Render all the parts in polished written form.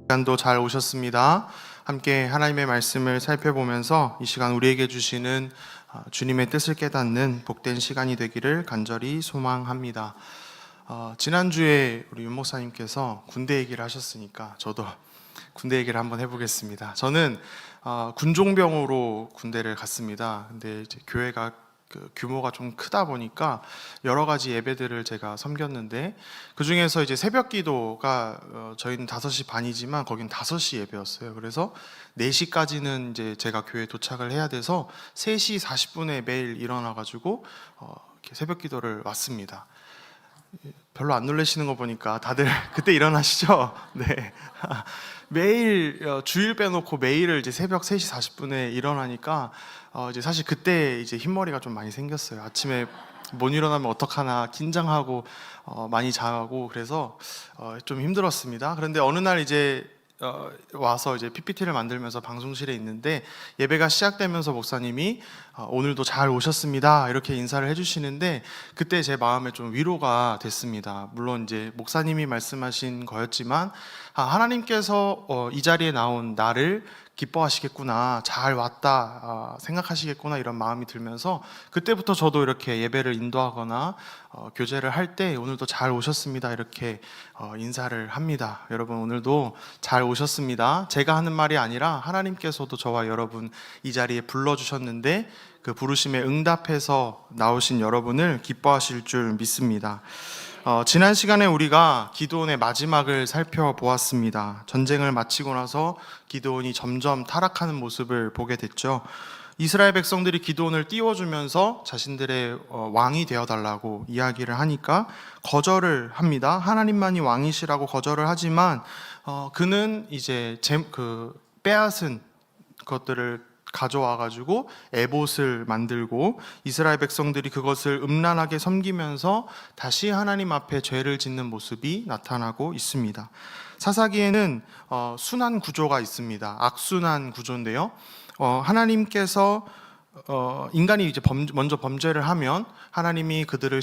시간도 잘 오셨습니다. 함께 하나님의 말씀을 살펴보면서 이 시간 우리에게 주시는 주님의 뜻을 깨닫는 복된 시간이 되기를 간절히 소망합니다. 지난주에 우리 윤 목사님께서 군대 얘기를 하셨으니까 저도 군대 얘기를 한번 해보겠습니다. 저는 군종병으로 군대를 갔습니다. 근데 이제 교회가 규모가 좀 크다 보니까 여러 가지 예배들을 제가 섬겼는데 그 중에서 이제 새벽 기도가 저희는 5시 반이지만 거긴 5시 예배였어요. 그래서 4시까지는 이제 제가 교회에 도착을 해야 돼서 3시 40분에 매일 일어나가지고 이렇게 새벽 기도를 왔습니다. 별로 안 놀라시는 거 보니까 다들 그때 일어나시죠? 네. 매일 주일 빼놓고 매일을 이제 새벽 3시 40분에 일어나니까 이제 사실 그때 이제 흰머리가 좀 많이 생겼어요. 아침에 못 일어나면 어떡하나 긴장하고 많이 자고 그래서 좀 힘들었습니다. 그런데 어느 날 이제 와서 이제 PPT를 만들면서 방송실에 있는데 예배가 시작되면서 목사님이 오늘도 잘 오셨습니다 이렇게 인사를 해주시는데 그때 제 마음에 좀 위로가 됐습니다. 물론 이제 목사님이 말씀하신 거였지만 하나님께서 이 자리에 나온 나를 기뻐하시겠구나, 잘 왔다 생각하시겠구나 이런 마음이 들면서 그때부터 저도 이렇게 예배를 인도하거나 교제를 할 때 오늘도 잘 오셨습니다 이렇게 인사를 합니다. 여러분 오늘도 잘 오셨습니다. 제가 하는 말이 아니라 하나님께서도 저와 여러분 이 자리에 불러주셨는데 그 부르심에 응답해서 나오신 여러분을 기뻐하실 줄 믿습니다. 지난 시간에 우리가 기드온의 마지막을 살펴보았습니다. 전쟁을 마치고 나서 기드온이 점점 타락하는 모습을 보게 됐죠. 이스라엘 백성들이 기드온을 띄워주면서 자신들의 왕이 되어달라고 이야기를 하니까 거절을 합니다. 하나님만이 왕이시라고 거절을 하지만 그는 이제 빼앗은 것들을 가져와가지고 에봇을 만들고 이스라엘 백성들이 그것을 음란하게 섬기면서 다시 하나님 앞에 죄를 짓는 모습이 나타나고 있습니다. 사사기에는 순환 구조가 있습니다. 악순환 구조인데요. 하나님께서 인간이 이제 먼저 범죄를 하면 하나님이 그들을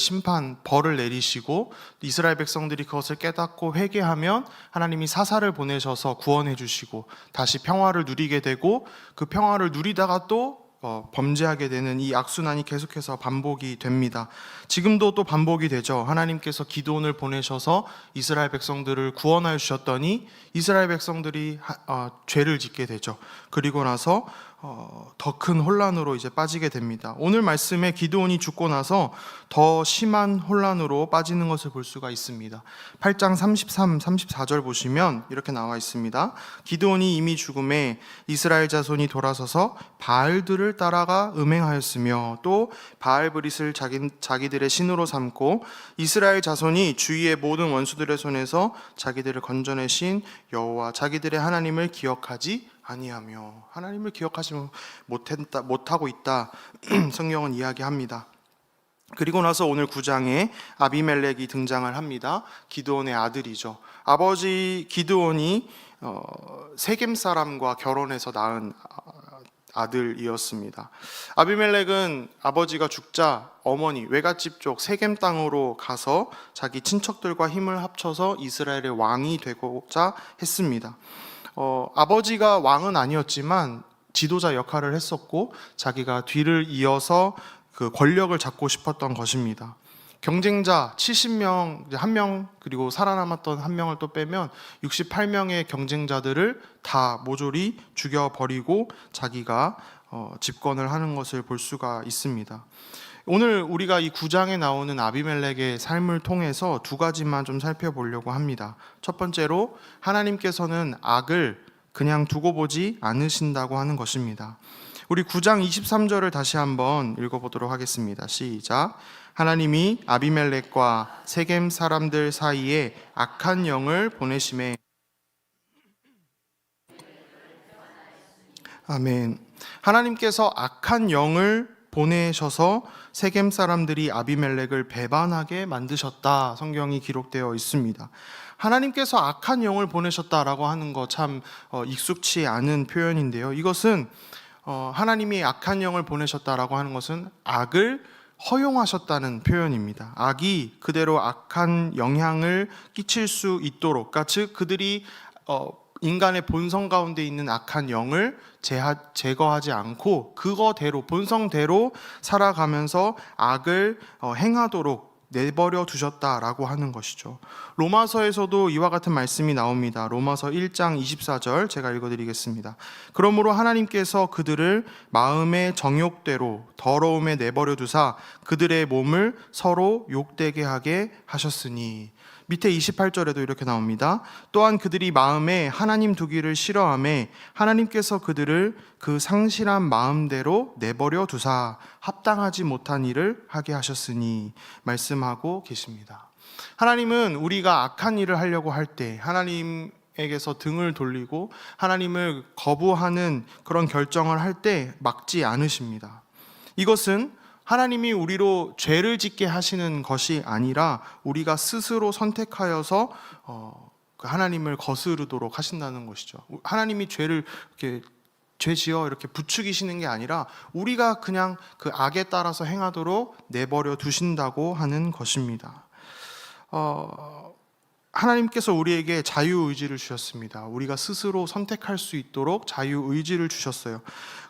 벌을 내리시고 이스라엘 백성들이 그것을 깨닫고 회개하면 하나님이 사사를 보내셔서 구원해 주시고 다시 평화를 누리게 되고 그 평화를 누리다가 또 범죄하게 되는 이 악순환이 계속해서 반복이 됩니다. 지금도 또 반복이 되죠. 하나님께서 기드온을 보내셔서 이스라엘 백성들을 구원하여 주셨더니 이스라엘 백성들이 죄를 짓게 되죠. 그리고 나서 더 큰 혼란으로 이제 빠지게 됩니다. 오늘 말씀에 기드온이 죽고 나서 더 심한 혼란으로 빠지는 것을 볼 수가 있습니다. 8장 33, 34절 보시면 이렇게 나와 있습니다. 기드온이 이미 죽음에 이스라엘 자손이 돌아서서 바알들을 따라가 음행하였으며 또 바알브릿을 자기들의 신으로 삼고 이스라엘 자손이 주위의 모든 원수들의 손에서 자기들을 건져내신 여호와 자기들의 하나님을 기억하지 아니하며 하나님을 기억하지 못하고 있다. 성경은 이야기합니다. 그리고 나서 오늘 9장에 아비멜렉이 등장을 합니다. 기드온의 아들이죠. 아버지 기드온이 세겜 사람과 결혼해서 낳은 아들이었습니다. 아비멜렉은 아버지가 죽자 어머니 외갓집 쪽 세겜 땅으로 가서 자기 친척들과 힘을 합쳐서 이스라엘의 왕이 되고자 했습니다. 아버지가 왕은 아니었지만 지도자 역할을 했었고 자기가 뒤를 이어서 그 권력을 잡고 싶었던 것입니다. 경쟁자 70명, 1명 그리고 살아남았던 1명을 또 빼면 68명의 경쟁자들을 다 모조리 죽여버리고 자기가 집권을 하는 것을 볼 수가 있습니다. 오늘 우리가 이 9장에 나오는 아비멜렉의 삶을 통해서 두 가지만 좀 살펴보려고 합니다. 첫 번째로 하나님께서는 악을 그냥 두고 보지 않으신다고 하는 것입니다. 우리 9장 23절을 다시 한번 읽어보도록 하겠습니다. 시작. 하나님이 아비멜렉과 세겜 사람들 사이에 악한 영을 보내심에 아멘. 하나님께서 악한 영을 보내셔서 세겜 사람들이 아비멜렉을 배반하게 만드셨다. 성경이 기록되어 있습니다. 하나님께서 악한 영을 보내셨다라고 하는 거 참 익숙치 않은 표현인데요. 이것은 하나님이 악한 영을 보내셨다라고 하는 것은 악을 허용하셨다는 표현입니다. 악이 그대로 악한 영향을 끼칠 수 있도록, 즉 그들이 인간의 본성 가운데 있는 악한 영을 제거하지 않고 그거대로 본성대로 살아가면서 악을 행하도록 내버려 두셨다라고 하는 것이죠. 로마서에서도 이와 같은 말씀이 나옵니다. 로마서 1장 24절 제가 읽어드리겠습니다. 그러므로 하나님께서 그들을 마음의 정욕대로 더러움에 내버려 두사 그들의 몸을 서로 욕되게 하게 하셨으니. 밑에 28절에도 이렇게 나옵니다. 또한 그들이 마음에 하나님 두기를 싫어하매 하나님께서 그들을 그 상실한 마음대로 내버려 두사 합당하지 못한 일을 하게 하셨으니 말씀하고 계십니다. 하나님은 우리가 악한 일을 하려고 할 때 하나님에게서 등을 돌리고 하나님을 거부하는 그런 결정을 할 때 막지 않으십니다. 이것은 하나님이 우리로 죄를 짓게 하시는 것이 아니라 우리가 스스로 선택하여서 하나님을 거스르도록 하신다는 것이죠. 하나님이 죄를 이렇게 죄지어 이렇게 부추기시는 게 아니라 우리가 그냥 그 악에 따라서 행하도록 내버려 두신다고 하는 것입니다. 하나님께서 우리에게 자유의지를 주셨습니다. 우리가 스스로 선택할 수 있도록 자유의지를 주셨어요.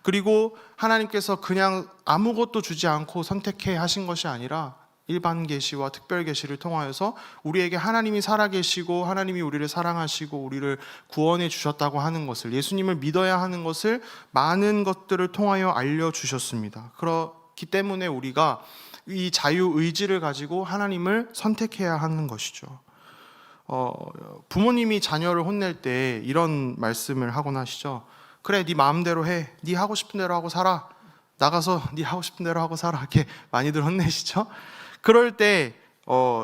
그리고 하나님께서 그냥 아무것도 주지 않고 선택해 하신 것이 아니라 일반 계시와 특별 계시를 통하여서 우리에게 하나님이 살아계시고 하나님이 우리를 사랑하시고 우리를 구원해 주셨다고 하는 것을, 예수님을 믿어야 하는 것을 많은 것들을 통하여 알려주셨습니다. 그렇기 때문에 우리가 이 자유의지를 가지고 하나님을 선택해야 하는 것이죠. 부모님이 자녀를 혼낼 때 이런 말씀을 하곤 하시죠. 그래, 네 마음대로 해. 네 하고 싶은 대로 하고 살아. 나가서 네 하고 싶은 대로 하고 살아. 이렇게 많이들 혼내시죠. 그럴 때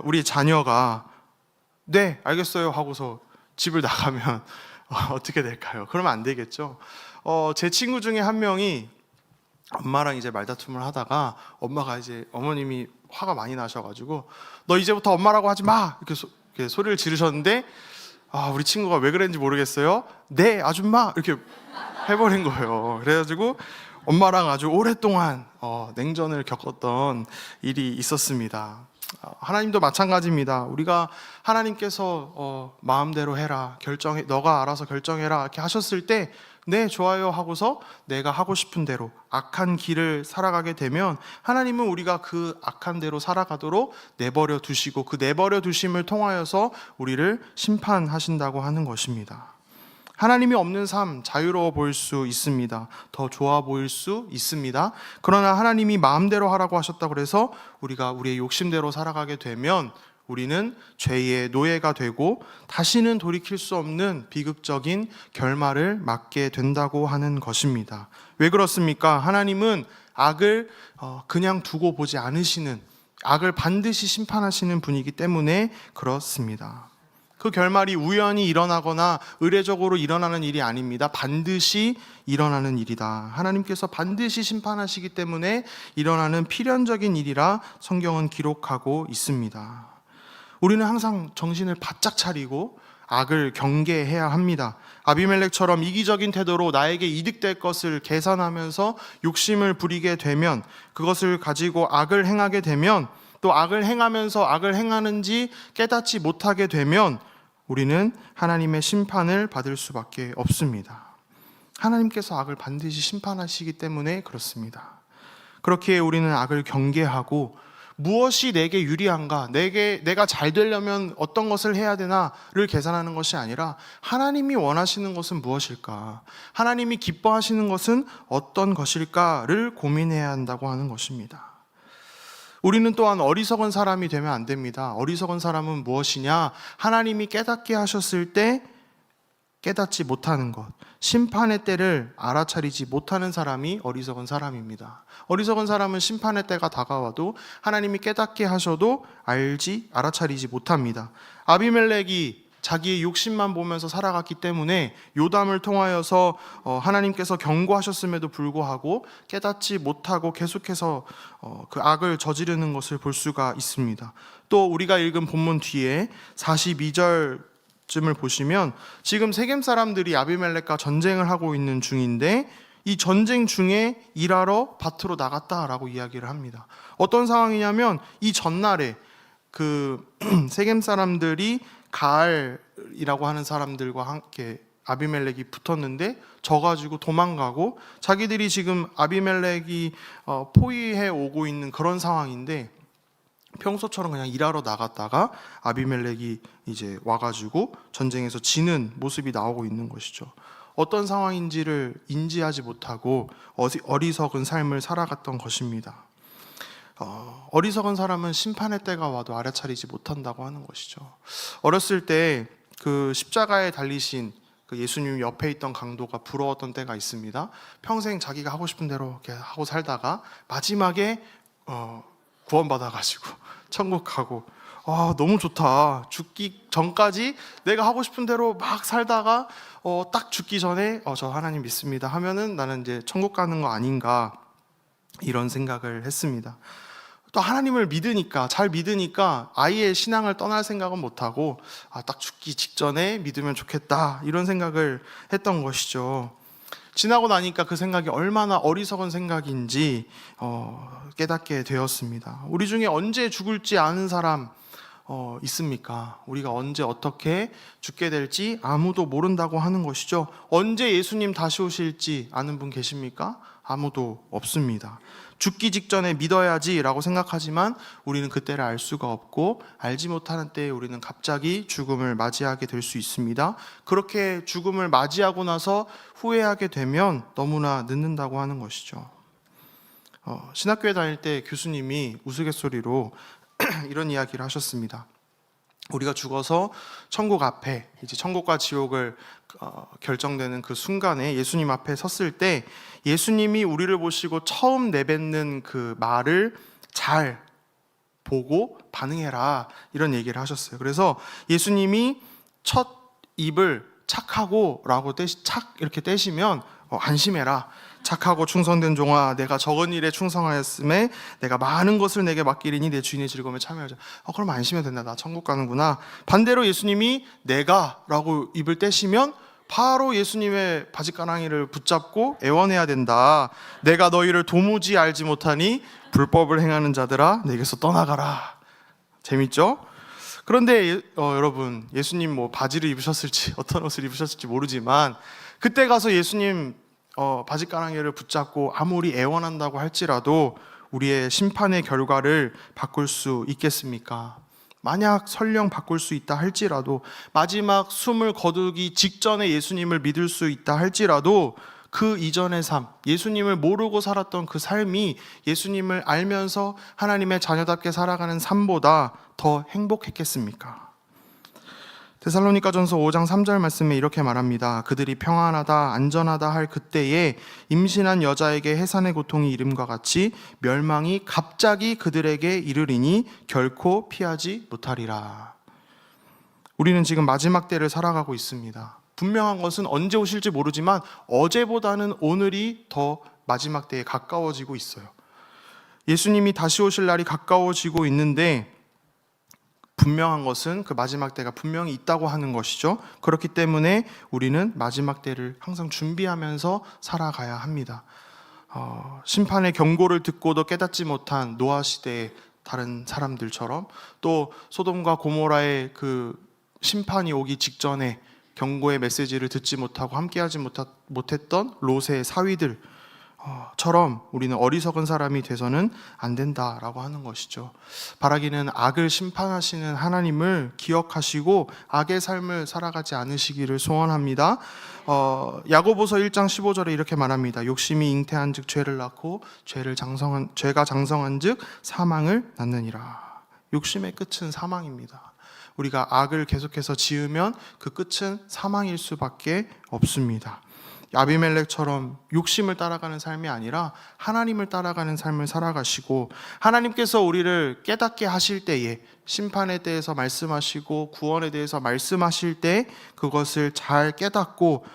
우리 자녀가 네, 알겠어요 하고서 집을 나가면 어떻게 될까요? 그러면 안 되겠죠. 제 친구 중에 한 명이 엄마랑 이제 말다툼을 하다가 엄마가 이제 어머님이 화가 많이 나셔가지고 너 이제부터 엄마라고 하지 마 이렇게 소리를 지르셨는데 우리 친구가 왜 그랬는지 모르겠어요. 네, 아줌마 이렇게 해버린 거예요. 그래가지고 엄마랑 아주 오랫동안 냉전을 겪었던 일이 있었습니다. 하나님도 마찬가지입니다. 우리가 하나님께서 마음대로 해라, 결정해, 너가 알아서 결정해라 이렇게 하셨을 때 네, 좋아요 하고서 내가 하고 싶은 대로 악한 길을 살아가게 되면 하나님은 우리가 그 악한 대로 살아가도록 내버려 두시고 그 내버려 두심을 통하여서 우리를 심판하신다고 하는 것입니다. 하나님이 없는 삶 자유로워 보일 수 있습니다. 더 좋아 보일 수 있습니다. 그러나 하나님이 마음대로 하라고 하셨다고 해서 우리가 우리의 욕심대로 살아가게 되면 우리는 죄의 노예가 되고 다시는 돌이킬 수 없는 비극적인 결말을 맞게 된다고 하는 것입니다. 왜 그렇습니까? 하나님은 악을 그냥 두고 보지 않으시는, 악을 반드시 심판하시는 분이기 때문에 그렇습니다. 그 결말이 우연히 일어나거나 의례적으로 일어나는 일이 아닙니다. 반드시 일어나는 일이다. 하나님께서 반드시 심판하시기 때문에 일어나는 필연적인 일이라 성경은 기록하고 있습니다. 우리는 항상 정신을 바짝 차리고 악을 경계해야 합니다. 아비멜렉처럼 이기적인 태도로 나에게 이득될 것을 계산하면서 욕심을 부리게 되면, 그것을 가지고 악을 행하게 되면, 또 악을 행하면서 악을 행하는지 깨닫지 못하게 되면 우리는 하나님의 심판을 받을 수밖에 없습니다. 하나님께서 악을 반드시 심판하시기 때문에 그렇습니다. 그렇기에 우리는 악을 경계하고 무엇이 내게 유리한가, 내가 잘 되려면 어떤 것을 해야 되나를 계산하는 것이 아니라 하나님이 원하시는 것은 무엇일까, 하나님이 기뻐하시는 것은 어떤 것일까를 고민해야 한다고 하는 것입니다. 우리는 또한 어리석은 사람이 되면 안 됩니다. 어리석은 사람은 무엇이냐? 하나님이 깨닫게 하셨을 때 깨닫지 못하는 것, 심판의 때를 알아차리지 못하는 사람이 어리석은 사람입니다. 어리석은 사람은 심판의 때가 다가와도 하나님이 깨닫게 하셔도 알아차리지 못합니다. 아비멜렉이 자기의 욕심만 보면서 살아갔기 때문에 요담을 통하여서 하나님께서 경고하셨음에도 불구하고 깨닫지 못하고 계속해서 그 악을 저지르는 것을 볼 수가 있습니다. 또 우리가 읽은 본문 뒤에 42절쯤을 보시면 지금 세겜 사람들이 아비멜렉과 전쟁을 하고 있는 중인데 이 전쟁 중에 일하러 밭으로 나갔다라고 이야기를 합니다. 어떤 상황이냐면 이 전날에 그 세겜 사람들이 가알이라고 하는 사람들과 함께 아비멜렉이 붙었는데 져가지고 도망가고, 자기들이 지금 아비멜렉이 포위해 오고 있는 그런 상황인데 평소처럼 그냥 일하러 나갔다가 아비멜렉이 이제 와가지고 전쟁에서 지는 모습이 나오고 있는 것이죠. 어떤 상황인지를 인지하지 못하고 어리석은 삶을 살아갔던 것입니다. 어리석은 사람은 심판의 때가 와도 알아차리지 못한다고 하는 것이죠. 어렸을 때 그 십자가에 달리신 그 예수님 옆에 있던 강도가 부러웠던 때가 있습니다. 평생 자기가 하고 싶은 대로 이렇게 하고 살다가 마지막에 구원받아가지고 천국 가고, 너무 좋다. 죽기 전까지 내가 하고 싶은 대로 막 살다가 딱 죽기 전에 저 하나님 믿습니다 하면은 나는 이제 천국 가는 거 아닌가, 이런 생각을 했습니다. 또 하나님을 믿으니까, 잘 믿으니까 아예 신앙을 떠날 생각은 못하고 딱 죽기 직전에 믿으면 좋겠다, 이런 생각을 했던 것이죠. 지나고 나니까 그 생각이 얼마나 어리석은 생각인지 깨닫게 되었습니다. 우리 중에 언제 죽을지 아는 사람 있습니까? 우리가 언제 어떻게 죽게 될지 아무도 모른다고 하는 것이죠. 언제 예수님 다시 오실지 아는 분 계십니까? 아무도 없습니다. 죽기 직전에 믿어야지 라고 생각하지만 우리는 그때를 알 수가 없고, 알지 못하는 때에 우리는 갑자기 죽음을 맞이하게 될 수 있습니다. 그렇게 죽음을 맞이하고 나서 후회하게 되면 너무나 늦는다고 하는 것이죠. 신학교에 다닐 때 교수님이 우스갯소리로 이런 이야기를 하셨습니다. 우리가 죽어서 천국 앞에, 이제 천국과 지옥을 결정되는 그 순간에 예수님 앞에 섰을 때 예수님이 우리를 보시고 처음 내뱉는 그 말을 잘 보고 반응해라, 이런 얘기를 하셨어요. 그래서 예수님이 첫 입을 착하고 라고 착 이렇게 떼시면 안심해라. 착하고 충성된 종아, 내가 적은 일에 충성하였음에 내가 많은 것을 내게 맡기리니 내 주인의 즐거움에 참여하자. 그럼 안심해도 된다, 나 천국 가는구나. 반대로 예수님이 내가 라고 입을 떼시면 바로 예수님의 바짓가랑이를 붙잡고 애원해야 된다. 내가 너희를 도무지 알지 못하니 불법을 행하는 자들아 내게서 떠나가라. 재밌죠? 그런데 여러분, 예수님 뭐 바지를 입으셨을지 어떤 옷을 입으셨을지 모르지만 그때 가서 예수님 바짓가랑이를 붙잡고 아무리 애원한다고 할지라도 우리의 심판의 결과를 바꿀 수 있겠습니까? 만약 설령 바꿀 수 있다 할지라도, 마지막 숨을 거두기 직전에 예수님을 믿을 수 있다 할지라도 그 이전의 삶, 예수님을 모르고 살았던 그 삶이 예수님을 알면서 하나님의 자녀답게 살아가는 삶보다 더 행복했겠습니까? 데살로니가전서 5장 3절 말씀에 이렇게 말합니다. 그들이 평안하다 안전하다 할 그때에 임신한 여자에게 해산의 고통이 이름과 같이 멸망이 갑자기 그들에게 이르리니 결코 피하지 못하리라. 우리는 지금 마지막 때를 살아가고 있습니다. 분명한 것은 언제 오실지 모르지만 어제보다는 오늘이 더 마지막 때에 가까워지고 있어요. 예수님이 다시 오실 날이 가까워지고 있는데 분명한 것은 그 마지막 때가 분명히 있다고 하는 것이죠. 그렇기 때문에 우리는 마지막 때를 항상 준비하면서 살아가야 합니다. 심판의 경고를 듣고도 깨닫지 못한 노아 시대의 다른 사람들처럼, 또 소돔과 고모라의 그 심판이 오기 직전에 경고의 메시지를 듣지 못하고 함께하지 못했던 롯의 사위들 처럼 우리는 어리석은 사람이 돼서는 안 된다라고 하는 것이죠. 바라기는 악을 심판하시는 하나님을 기억하시고 악의 삶을 살아가지 않으시기를 소원합니다. 야고보서 1장 15절에 이렇게 말합니다. 욕심이 잉태한즉 죄를 낳고 죄가 장성한즉 사망을 낳느니라. 욕심의 끝은 사망입니다. 우리가 악을 계속해서 지으면 그 끝은 사망일 수밖에 없습니다. 아비멜렉처럼 욕심을 따라가는 삶이 아니라 하나님을 따라가는 삶을 살아가시고, 하나님께서 우리를 깨닫게 하실 때에, 심판에 대해서 말씀하시고 구원에 대해서 말씀하실 때 그것을 잘 깨닫고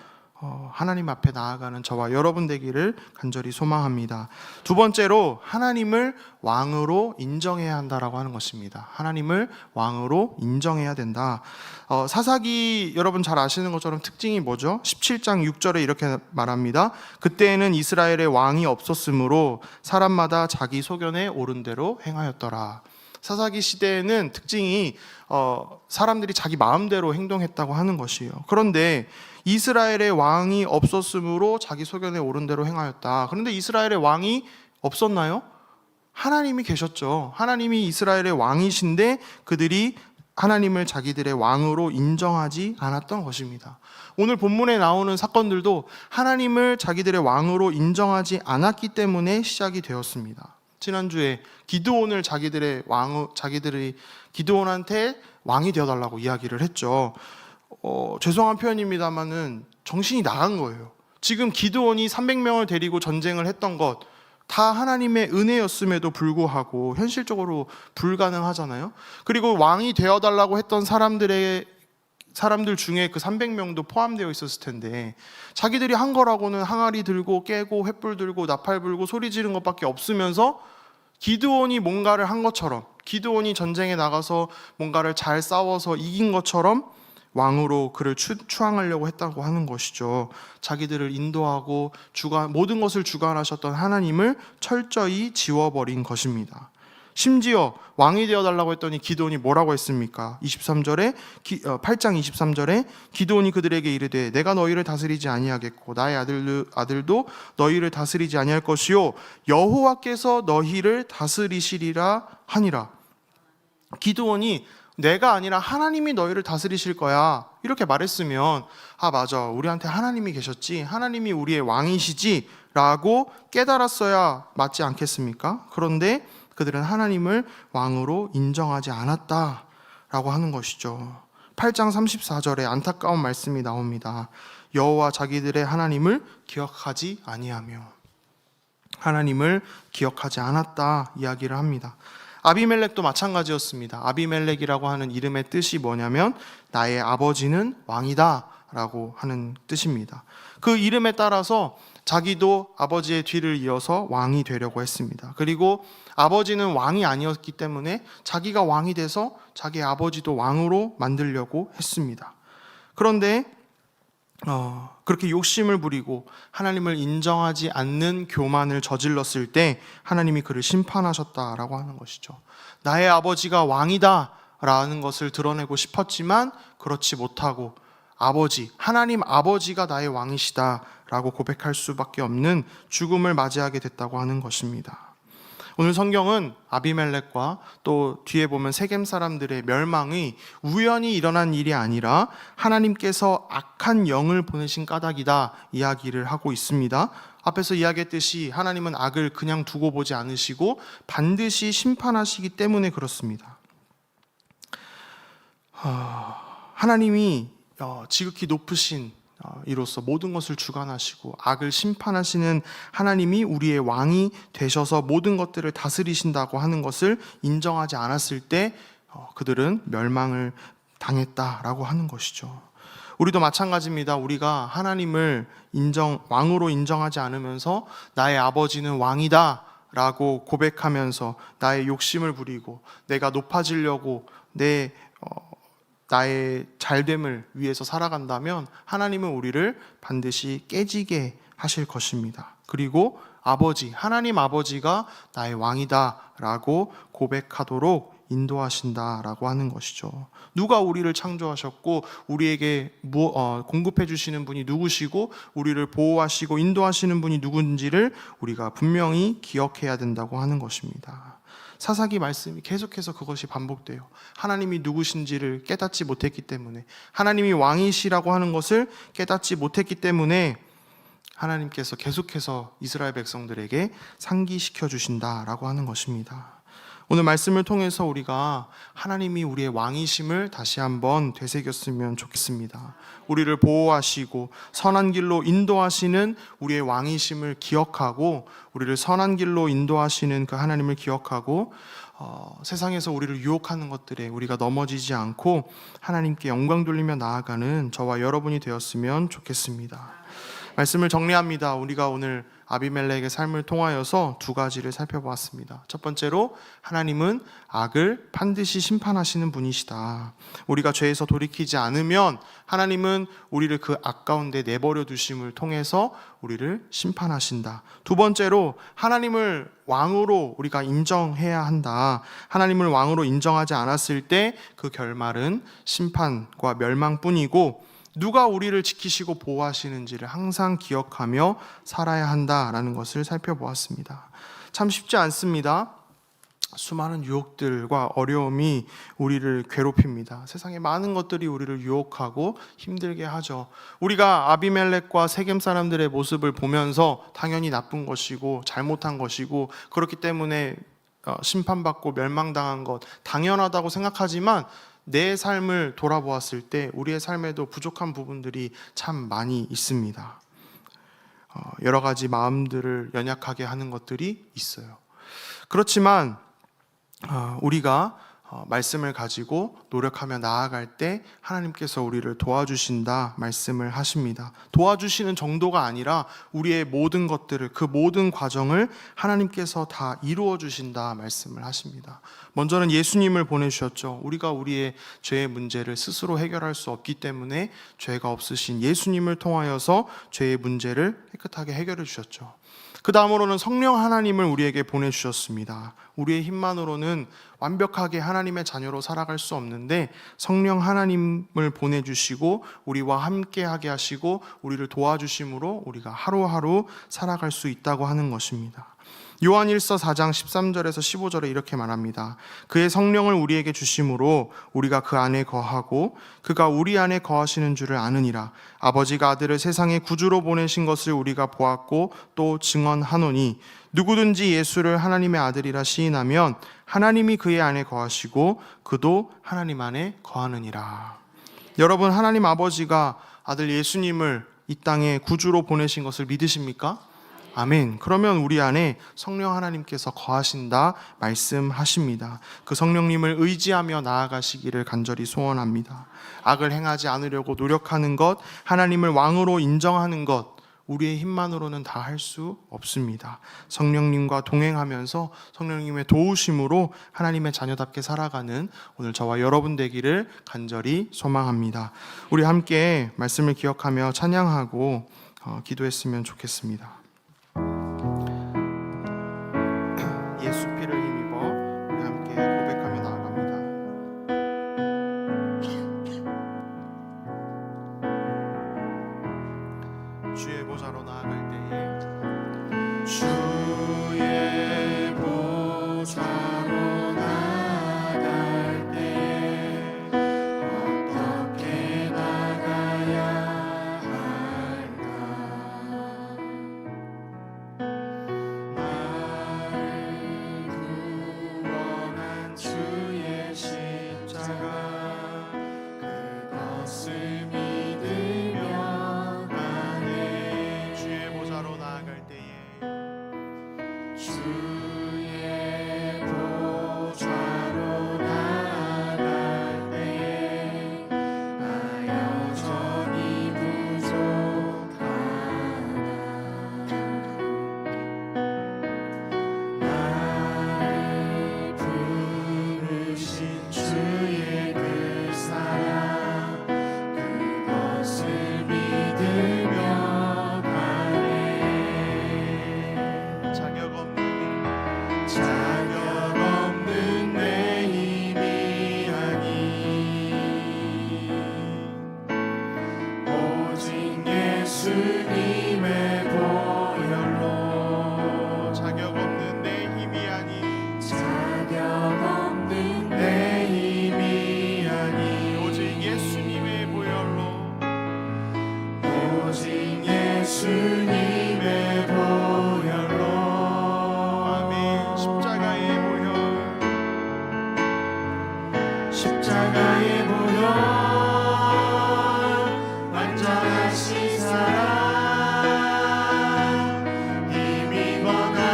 하나님 앞에 나아가는 저와 여러분 되기를 간절히 소망합니다. 두 번째로, 하나님을 왕으로 인정해야 한다라고 하는 것입니다. 하나님을 왕으로 인정해야 된다. 사사기 여러분 잘 아시는 것처럼 특징이 뭐죠? 17장 6절에 이렇게 말합니다. 그때에는 이스라엘에 왕이 없었으므로 사람마다 자기 소견에 옳은 대로 행하였더라. 사사기 시대에는 특징이 사람들이 자기 마음대로 행동했다고 하는 것이에요. 그런데 이스라엘의 왕이 없었으므로 자기 소견에 옳은 대로 행하였다. 그런데 이스라엘의 왕이 없었나요? 하나님이 계셨죠. 하나님이 이스라엘의 왕이신데 그들이 하나님을 자기들의 왕으로 인정하지 않았던 것입니다. 오늘 본문에 나오는 사건들도 하나님을 자기들의 왕으로 인정하지 않았기 때문에 시작이 되었습니다. 지난주에 기드온을 자기들이 기드온한테 왕이 되어달라고 이야기를 했죠. 죄송한 표현입니다만은 정신이 나간 거예요. 지금 기드온이 300명을 데리고 전쟁을 했던 것 다 하나님의 은혜였음에도 불구하고 현실적으로 불가능하잖아요. 그리고 왕이 되어달라고 했던 사람들 중에 그 300명도 포함되어 있었을 텐데 자기들이 한 거라고는 항아리 들고 깨고 횃불 들고 나팔 불고 소리 지른 것밖에 없으면서 기드온이 뭔가를 한 것처럼, 기드온이 전쟁에 나가서 뭔가를 잘 싸워서 이긴 것처럼 왕으로 그를 추앙하려고 했다고 하는 것이죠. 자기들을 인도하고 모든 것을 주관하셨던 하나님을 철저히 지워버린 것입니다. 심지어 왕이 되어달라고 했더니 기드온이 뭐라고 했습니까? 8장 23절에 기드온이 그들에게 이르되 내가 너희를 다스리지 아니하겠고 나의 아들도 너희를 다스리지 아니할 것이요 여호와께서 너희를 다스리시리라 하니라. 기드온이 내가 아니라 하나님이 너희를 다스리실 거야 이렇게 말했으면 맞아, 우리한테 하나님이 계셨지, 하나님이 우리의 왕이시지 라고 깨달았어야 맞지 않겠습니까? 그런데 그들은 하나님을 왕으로 인정하지 않았다라고 하는 것이죠. 8장 34절에 안타까운 말씀이 나옵니다. 여호와 자기들의 하나님을 기억하지 아니하며, 하나님을 기억하지 않았다 이야기를 합니다. 아비멜렉도 마찬가지였습니다. 아비멜렉이라고 하는 이름의 뜻이 뭐냐면 나의 아버지는 왕이다 라고 하는 뜻입니다. 그 이름에 따라서 자기도 아버지의 뒤를 이어서 왕이 되려고 했습니다. 그리고 아버지는 왕이 아니었기 때문에 자기가 왕이 돼서 자기 아버지도 왕으로 만들려고 했습니다. 그런데 그렇게 욕심을 부리고 하나님을 인정하지 않는 교만을 저질렀을 때 하나님이 그를 심판하셨다라고 하는 것이죠. 나의 아버지가 왕이다 라는 것을 드러내고 싶었지만 그렇지 못하고 하나님 아버지가 나의 왕이시다 라고 고백할 수밖에 없는 죽음을 맞이하게 됐다고 하는 것입니다. 오늘 성경은 아비멜렉과 또 뒤에 보면 세겜 사람들의 멸망이 우연히 일어난 일이 아니라 하나님께서 악한 영을 보내신 까닭이다 이야기를 하고 있습니다. 앞에서 이야기했듯이 하나님은 악을 그냥 두고 보지 않으시고 반드시 심판하시기 때문에 그렇습니다. 하나님이 지극히 높으신 이로써 모든 것을 주관하시고 악을 심판하시는 하나님이 우리의 왕이 되셔서 모든 것들을 다스리신다고 하는 것을 인정하지 않았을 때 그들은 멸망을 당했다라고 하는 것이죠. 우리도 마찬가지입니다. 우리가 하나님을 왕으로 인정하지 않으면서 나의 아버지는 왕이다 라고 고백하면서 나의 욕심을 부리고 내가 높아지려고 나의 잘됨을 위해서 살아간다면 하나님은 우리를 반드시 깨지게 하실 것입니다. 그리고 하나님 아버지가 나의 왕이다 라고 고백하도록 인도하신다라고 하는 것이죠. 누가 우리를 창조하셨고 우리에게 공급해 주시는 분이 누구시고 우리를 보호하시고 인도하시는 분이 누군지를 우리가 분명히 기억해야 된다고 하는 것입니다. 사사기 말씀이 계속해서 그것이 반복돼요. 하나님이 누구신지를 깨닫지 못했기 때문에, 하나님이 왕이시라고 하는 것을 깨닫지 못했기 때문에 하나님께서 계속해서 이스라엘 백성들에게 상기시켜 주신다라고 하는 것입니다. 오늘 말씀을 통해서 우리가 하나님이 우리의 왕이심을 다시 한번 되새겼으면 좋겠습니다. 우리를 보호하시고 선한 길로 인도하시는 우리의 왕이심을 기억하고 우리를 선한 길로 인도하시는 그 하나님을 기억하고 세상에서 우리를 유혹하는 것들에 우리가 넘어지지 않고 하나님께 영광 돌리며 나아가는 저와 여러분이 되었으면 좋겠습니다. 말씀을 정리합니다. 우리가 오늘 아비멜렉의 삶을 통하여서 두 가지를 살펴보았습니다. 첫 번째로 하나님은 악을 반드시 심판하시는 분이시다. 우리가 죄에서 돌이키지 않으면 하나님은 우리를 그 악 가운데 내버려 두심을 통해서 우리를 심판하신다. 두 번째로 하나님을 왕으로 우리가 인정해야 한다. 하나님을 왕으로 인정하지 않았을 때 그 결말은 심판과 멸망뿐이고 누가 우리를 지키시고 보호하시는지를 항상 기억하며 살아야 한다라는 것을 살펴보았습니다. 참 쉽지 않습니다. 수많은 유혹들과 어려움이 우리를 괴롭힙니다. 세상에 많은 것들이 우리를 유혹하고 힘들게 하죠. 우리가 아비멜렉과 세겜 사람들의 모습을 보면서 당연히 나쁜 것이고 잘못한 것이고 그렇기 때문에 심판받고 멸망당한 것 당연하다고 생각하지만 내 삶을 돌아보았을 때 우리의 삶에도 부족한 부분들이 참 많이 있습니다. 여러 가지 마음들을 연약하게 하는 것들이 있어요. 그렇지만 우리가 말씀을 가지고 노력하며 나아갈 때 하나님께서 우리를 도와주신다 말씀을 하십니다. 도와주시는 정도가 아니라 우리의 모든 것들을, 그 모든 과정을 하나님께서 다 이루어 주신다 말씀을 하십니다. 먼저는 예수님을 보내주셨죠. 우리가 우리의 죄의 문제를 스스로 해결할 수 없기 때문에 죄가 없으신 예수님을 통하여서 죄의 문제를 깨끗하게 해결해 주셨죠. 그 다음으로는 성령 하나님을 우리에게 보내주셨습니다. 우리의 힘만으로는 완벽하게 하나님의 자녀로 살아갈 수 없는데 성령 하나님을 보내주시고 우리와 함께하게 하시고 우리를 도와주심으로 우리가 하루하루 살아갈 수 있다고 하는 것입니다. 요한일서 4장 13절에서 15절에 이렇게 말합니다. 그의 성령을 우리에게 주심으로 우리가 그 안에 거하고 그가 우리 안에 거하시는 줄을 아느니라. 아버지가 아들을 세상의 구주로 보내신 것을 우리가 보았고 또 증언하노니 누구든지 예수를 하나님의 아들이라 시인하면 하나님이 그의 안에 거하시고 그도 하나님 안에 거하느니라. 여러분, 하나님 아버지가 아들 예수님을 이 땅에 구주로 보내신 것을 믿으십니까? 아멘. 그러면 우리 안에 성령 하나님께서 거하신다 말씀하십니다. 그 성령님을 의지하며 나아가시기를 간절히 소원합니다. 악을 행하지 않으려고 노력하는 것, 하나님을 왕으로 인정하는 것, 우리의 힘만으로는 다 할 수 없습니다. 성령님과 동행하면서 성령님의 도우심으로 하나님의 자녀답게 살아가는 오늘 저와 여러분 되기를 간절히 소망합니다. 우리 함께 말씀을 기억하며 찬양하고 기도했으면 좋겠습니다. 예수 피를 힘입어 우리 함께 고백하며 나아갑니다. 주의 보좌로 나아갈 때에 주의 보좌로 나아갈 때에 어떻게 나가야 할까? 주의 십자가 그것을 믿으며 가네. 주의 보좌로 나아갈 때에 주의 보좌로 나아갈 때에 나 여전히 부족하다. 주의 그 사랑 그것을 믿으며 가네. 자격 없는 내 힘이 아니 오직 예수님의 보혈로. 자격 없는 내 힘이 아니 내 힘이 아니 오직 예수님의 보혈로. 오직 예수님의 보혈로. 아멘. 십자가의 보혈, 십자가의 보혈, 완전하신 사랑 힘입어 나갑니다.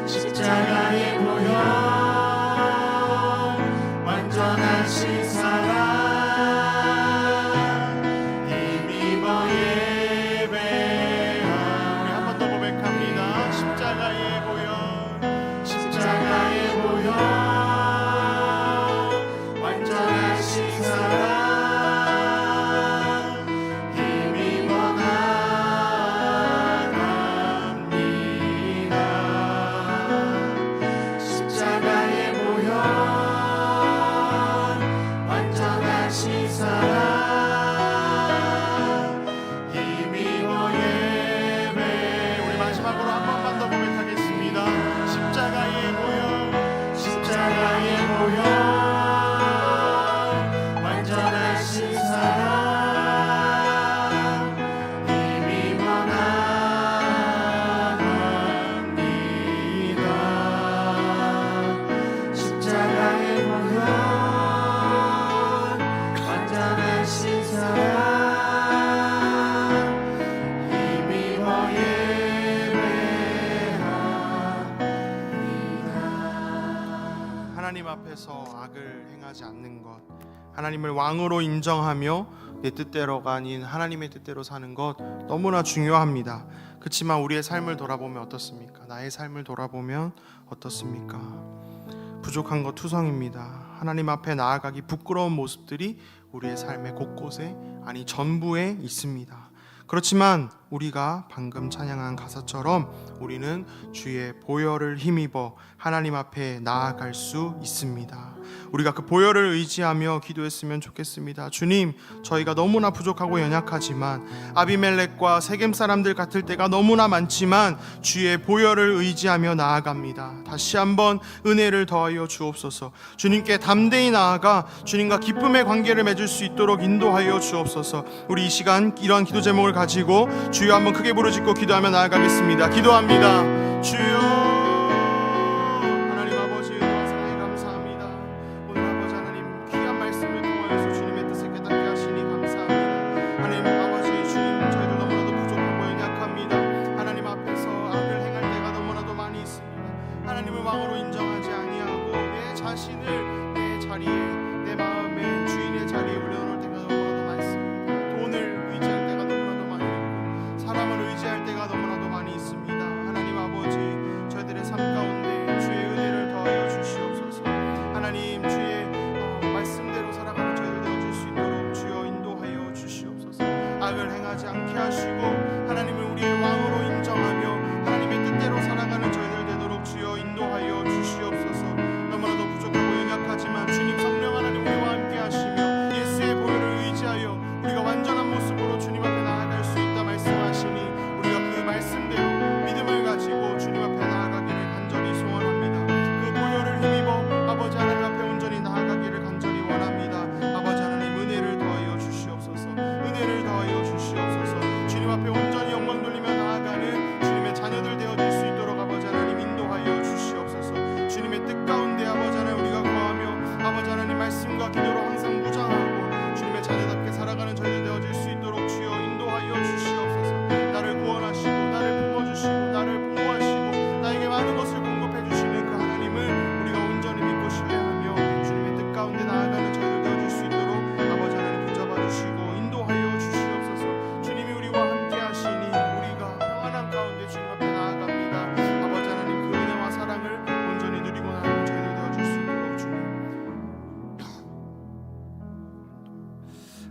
십자가의 보혈, 완전하신 사랑 십자가의 보혈 완전하신 사랑 하나님 앞에서 악을 행하지 않는 것, 하나님을 왕으로 인정하며 내 뜻대로가 아닌 하나님의 뜻대로 사는 것 너무나 중요합니다. 그렇지만 우리의 삶을 돌아보면 어떻습니까? 나의 삶을 돌아보면 어떻습니까? 부족한 것 투성입니다. 하나님 앞에 나아가기 부끄러운 모습들이 우리의 삶의 곳곳에, 아니 전부에 있습니다. 그렇지만 우리가 방금 찬양한 가사처럼 우리는 주의 보혈을 힘입어 하나님 앞에 나아갈 수 있습니다. 우리가 그 보혈을 의지하며 기도했으면 좋겠습니다. 주님, 저희가 너무나 부족하고 연약하지만 아비멜렉과 세겜 사람들 같을 때가 너무나 많지만 주의 보혈을 의지하며 나아갑니다. 다시 한번 은혜를 더하여 주옵소서. 주님께 담대히 나아가 주님과 기쁨의 관계를 맺을 수 있도록 인도하여 주옵소서. 우리 이 시간 이러한 기도 제목을 가지고 주여 한번 크게 부르짖고 기도하며 나아가겠습니다. 기도합니다. 주여,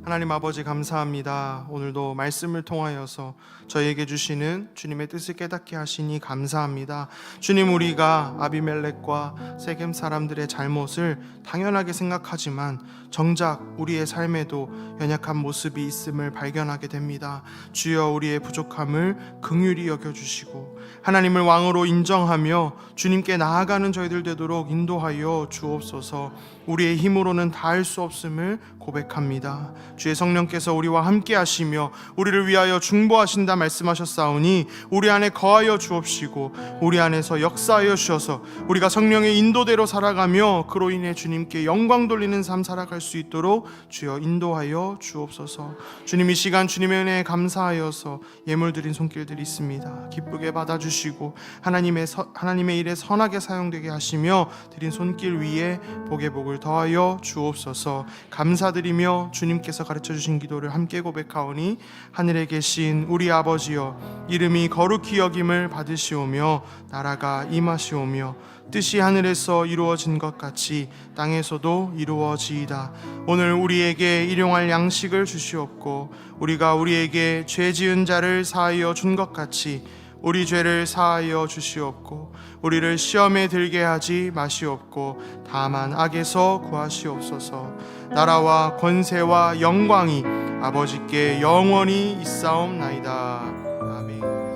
하나님 아버지 감사합니다. 오늘도 말씀을 통하여서 저희에게 주시는 주님의 뜻을 깨닫게 하시니 감사합니다. 주님, 우리가 아비멜렉과 세겜 사람들의 잘못을 당연하게 생각하지만 정작 우리의 삶에도 연약한 모습이 있음을 발견하게 됩니다. 주여, 우리의 부족함을 긍휼히 여겨주시고 하나님을 왕으로 인정하며 주님께 나아가는 저희들 되도록 인도하여 주옵소서. 우리의 힘으로는 다할 수 없음을 고백합니다. 주의 성령께서 우리와 함께 하시며 우리를 위하여 중보하신다 말씀하셨사오니 우리 안에 거하여 주옵시고 우리 안에서 역사하여 주셔서 우리가 성령의 인도대로 살아가며 그로 인해 주님께 영광 돌리는 삶 살아갈 수 있도록 주여 인도하여 주옵소서. 주님, 이 시간 주님의 은혜에 감사하여서 예물 드린 손길들이 있습니다. 기쁘게 받아주시고 하나님의 일에 선하게 사용되게 하시며 드린 손길 위에 복의 복을 더하여 주옵소서. 감사드리며 주님께서 가르쳐 주신 기도를 함께 고백하오니 하늘에 계신 우리 아버지여 이름이 거룩히 여김을 받으시오며 나라가 임하시오며 뜻이 하늘에서 이루어진 것 같이 땅에서도 이루어지이다. 오늘 우리에게 일용할 양식을 주시옵고 우리가 우리에게 죄 지은 자를 사하여 준 것 같이 우리 죄를 사하여 주시옵고 우리를 시험에 들게 하지 마시옵고 다만 악에서 구하시옵소서. 나라와 권세와 영광이 아버지께 영원히 있사옵나이다. 아멘.